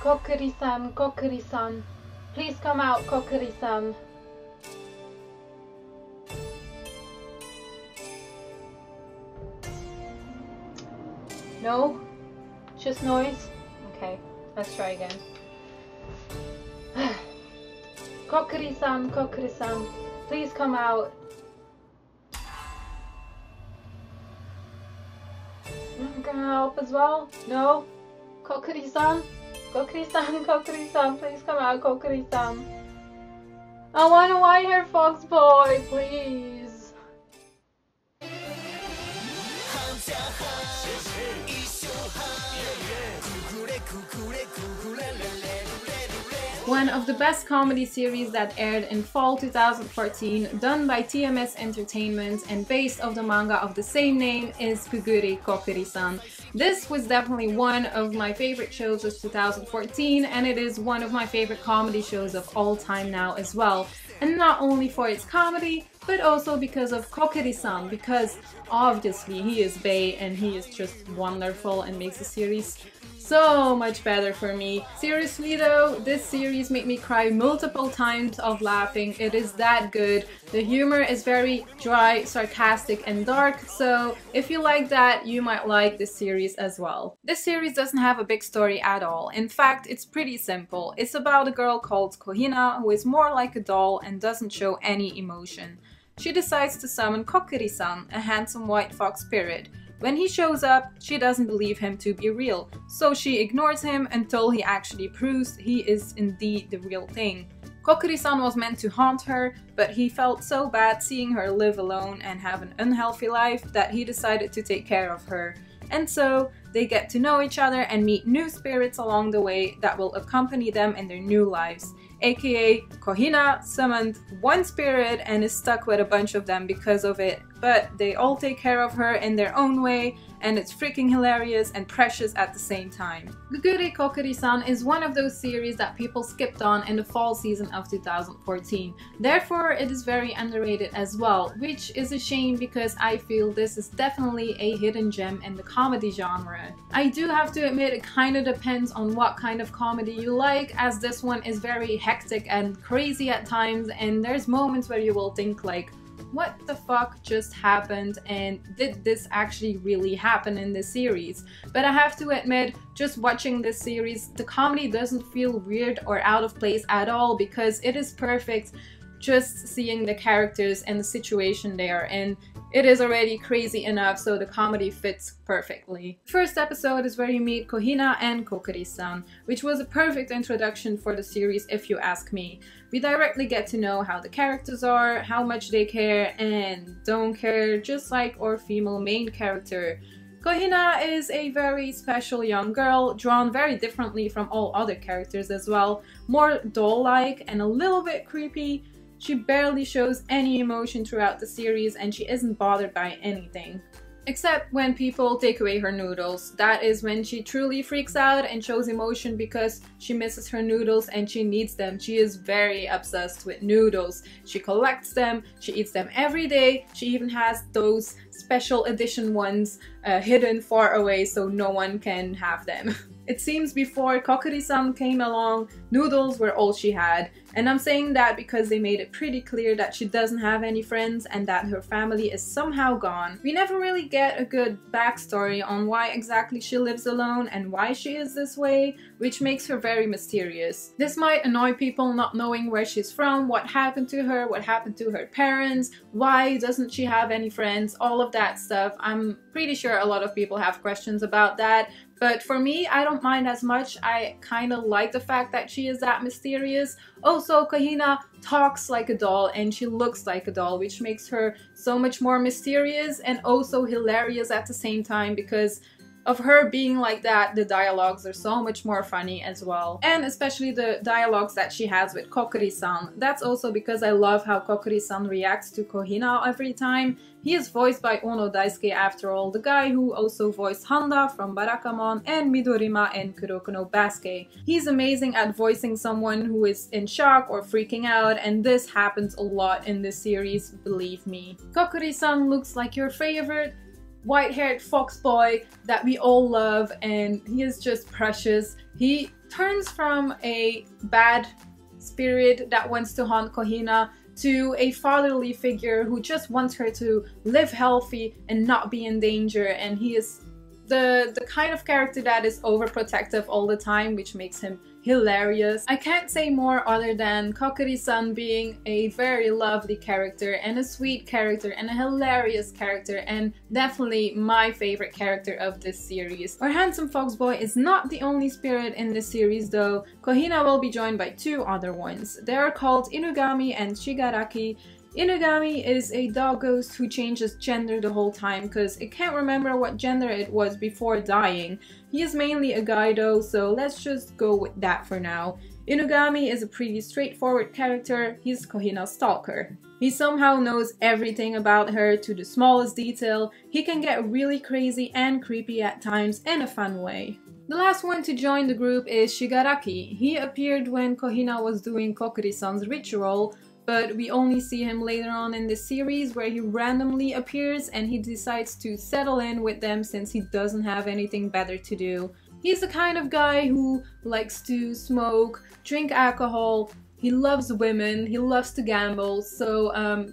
Kokkuri-san, Kokkuri-san. Please come out, Kokkuri-san. No? Just noise? Okay, let's try again. Kokkuri-san, Kokkuri-san. Please come out. I'm gonna help as well? No? Kokkuri-san? Kokkuri-san, Kokkuri-san, please come out, Kokkuri-san. I want a white hair fox boy, please. One of the best comedy series that aired in fall 2014, done by TMS Entertainment and based off the manga of the same name, is Gugure, Kokkuri-san. This was definitely one of my favorite shows of 2014, and it is one of my favorite comedy shows of all time now as well. And not only for its comedy, but also because of Kokkuri-san, because obviously he is bae and he is just wonderful and makes the series so much better for me. Seriously though, this series made me cry multiple times of laughing. It is that good. The humor is very dry, sarcastic and dark, so if you like that, you might like this series as well. This series doesn't have a big story at all. In fact, it's pretty simple. It's about a girl called Kohina who is more like a doll and doesn't show any emotion. She decides to summon Kokkuri-san, a handsome white fox spirit. When he shows up, she doesn't believe him to be real, so she ignores him until he actually proves he is indeed the real thing. Kokkuri-san was meant to haunt her, but he felt so bad seeing her live alone and have an unhealthy life that he decided to take care of her. And so, they get to know each other and meet new spirits along the way that will accompany them in their new lives. AKA, Kohina summoned one spirit and is stuck with a bunch of them because of it, but they all take care of her in their own way, and it's freaking hilarious and precious at the same time. Gugure Kokkuri-san is one of those series that people skipped on in the fall season of 2014. Therefore, it is very underrated as well, which is a shame because I feel this is definitely a hidden gem in the comedy genre. I do have to admit it kind of depends on what kind of comedy you like, as this one is very hectic and crazy at times, and there's moments where you will think like, what the fuck just happened, and did this actually really happen in this series? But I have to admit, just watching this series, the comedy doesn't feel weird or out of place at all because it is perfect just seeing the characters and the situation they are in. It is already crazy enough, so the comedy fits perfectly. The first episode is where you meet Kohina and Kokkuri-san, which was a perfect introduction for the series if you ask me. We directly get to know how the characters are, how much they care and don't care, just like our female main character. Kohina is a very special young girl, drawn very differently from all other characters as well, more doll-like and a little bit creepy. She barely shows any emotion throughout the series and she isn't bothered by anything. Except when people take away her noodles. That is when she truly freaks out and shows emotion because she misses her noodles and she needs them. She is very obsessed with noodles. She collects them, she eats them every day. She even has those special edition ones hidden far away so no one can have them. It seems before Kokkuri-san came along, noodles were all she had. And I'm saying that because they made it pretty clear that she doesn't have any friends and that her family is somehow gone. We never really get a good backstory on why exactly she lives alone and why she is this way, which makes her very mysterious. This might annoy people not knowing where she's from, what happened to her parents, why doesn't she have any friends, all of that stuff. I'm pretty sure a lot of people have questions about that. But for me, I don't mind as much. I kind of like the fact that she is that mysterious. Also, Kohina talks like a doll and she looks like a doll, which makes her so much more mysterious and also hilarious at the same time because of her being like that. The dialogues are so much more funny as well. And especially the dialogues that she has with Kokkuri-san. That's also because I love how Kokkuri-san reacts to Kohina every time. He is voiced by Ono Daisuke after all, the guy who also voiced Handa from Barakamon and Midorima in Kuroko no Basket. He's amazing at voicing someone who is in shock or freaking out, and this happens a lot in this series, believe me. Kokkuri-san looks like your favorite white-haired fox boy that we all love, and he is just precious. He turns from a bad spirit that wants to haunt Kohina to a fatherly figure who just wants her to live healthy and not be in danger, and he is the kind of character that is overprotective all the time, which makes him hilarious. I can't say more other than Kokkuri-san being a very lovely character and a sweet character and a hilarious character, and definitely my favorite character of this series. Our handsome fox boy is not the only spirit in this series though. Kohina will be joined by two other ones. They are called Inugami and Shigaraki. Inugami is a dog ghost who changes gender the whole time because it can't remember what gender it was before dying. He is mainly a guy though, so let's just go with that for now. Inugami is a pretty straightforward character. He's Kohina's stalker. He somehow knows everything about her to the smallest detail. He can get really crazy and creepy at times in a fun way. The last one to join the group is Shigaraki. He appeared when Kohina was doing Kokkuri-san's ritual, but we only see him later on in the series where he randomly appears and he decides to settle in with them since he doesn't have anything better to do. He's the kind of guy who likes to smoke, drink alcohol, he loves women, he loves to gamble, so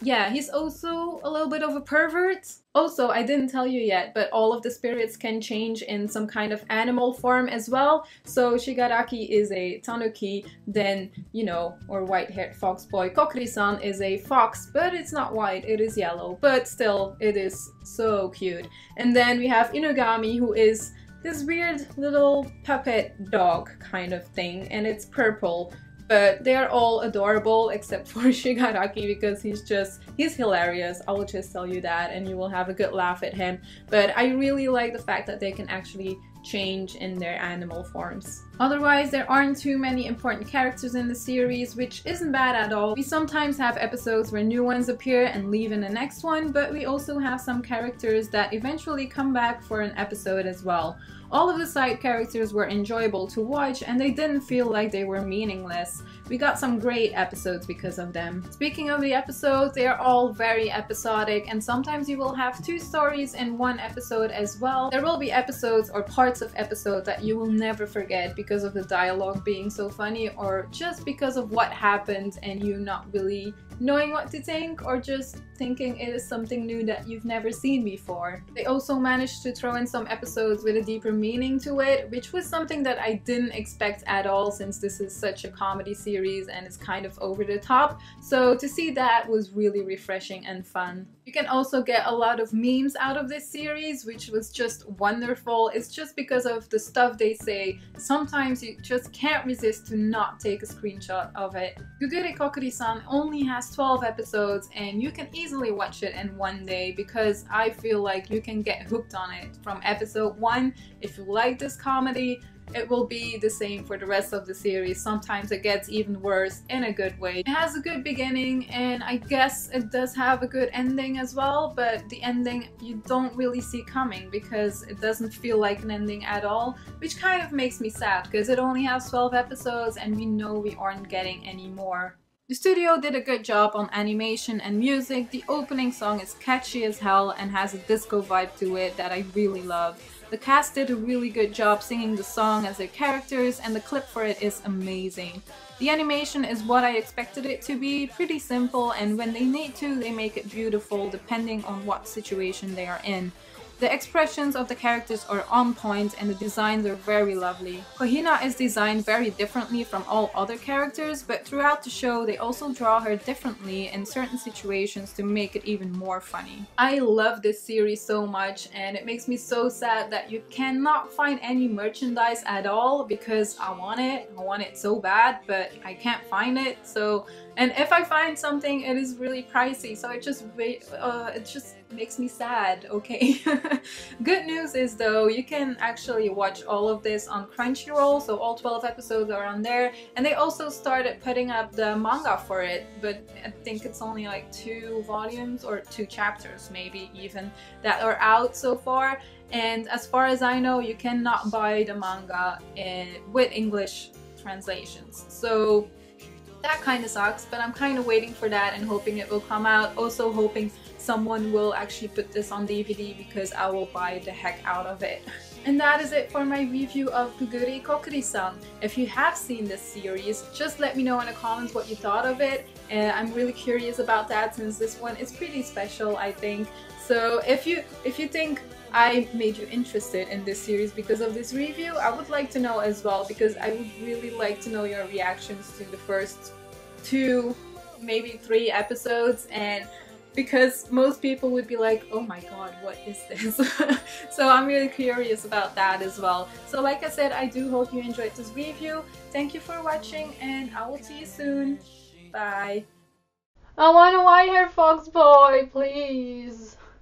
yeah, he's also a little bit of a pervert. Also, I didn't tell you yet, but all of the spirits can change in some kind of animal form as well. So Shigaraki is a tanuki, then, you know, or white-haired fox boy. Kokkuri-san is a fox, but it's not white, it is yellow. But still, it is so cute. And then we have Inugami, who is this weird little puppet dog kind of thing, and it's purple. But they are all adorable except for Shigaraki because he's hilarious. I will just tell you that and you will have a good laugh at him. But I really like the fact that they can actually change in their animal forms. Otherwise, there aren't too many important characters in the series, which isn't bad at all. We sometimes have episodes where new ones appear and leave in the next one, but we also have some characters that eventually come back for an episode as well. All of the side characters were enjoyable to watch and they didn't feel like they were meaningless. We got some great episodes because of them. Speaking of the episodes, they are all very episodic and sometimes you will have two stories in one episode as well. There will be episodes or parts of episodes that you will never forget because of the dialogue being so funny or just because of what happened and you not really knowing what to think or just thinking it is something new that you've never seen before. They also managed to throw in some episodes with a deeper meaning to it, which was something that I didn't expect at all since this is such a comedy series and it's kind of over the top. So to see that was really refreshing and fun. You can also get a lot of memes out of this series, which was just wonderful. It's just because of the stuff they say. Sometimes you just can't resist to not take a screenshot of it. Gugure Kokkuri-san only has 12 episodes and you can easily watch it in one day because I feel like you can get hooked on it from episode 1. If you like this comedy, it will be the same for the rest of the series. Sometimes it gets even worse in a good way. It has a good beginning and I guess it does have a good ending as well, but the ending you don't really see coming because it doesn't feel like an ending at all, which kind of makes me sad because it only has 12 episodes and we know we aren't getting any more. The studio did a good job on animation and music. The opening song is catchy as hell and has a disco vibe to it that I really love. The cast did a really good job singing the song as their characters and the clip for it is amazing. The animation is what I expected it to be, pretty simple, and when they need to, they make it beautiful depending on what situation they are in. The expressions of the characters are on point and the designs are very lovely. Kohina is designed very differently from all other characters, but throughout the show they also draw her differently in certain situations to make it even more funny. I love this series so much and it makes me so sad that you cannot find any merchandise at all because I want it so bad, but I can't find it. And if I find something, it is really pricey, so it just makes me sad, okay? Good news is though, you can actually watch all of this on Crunchyroll, so all 12 episodes are on there, and they also started putting up the manga for it, but I think it's only like 2 volumes or 2 chapters maybe even that are out so far, and as far as I know, you cannot buy the manga with English translations. So that kind of sucks, but I'm kind of waiting for that and hoping it will come out. Also hoping someone will actually put this on DVD because I will buy the heck out of it. And that is it for my review of繰繰れ Kokkuri-san. If you have seen this series, just let me know in the comments what you thought of it. I'm really curious about that since this one is pretty special, I think. So if you think I made you interested in this series because of this review, I would like to know as well, because I would really like to know your reactions to the first 2, maybe 3 episodes, and because most people would be like, oh my god, what is this? So I'm really curious about that as well. So like I said, I do hope you enjoyed this review. Thank you for watching, and I will see you soon. Bye. I want a white hair fox boy, please.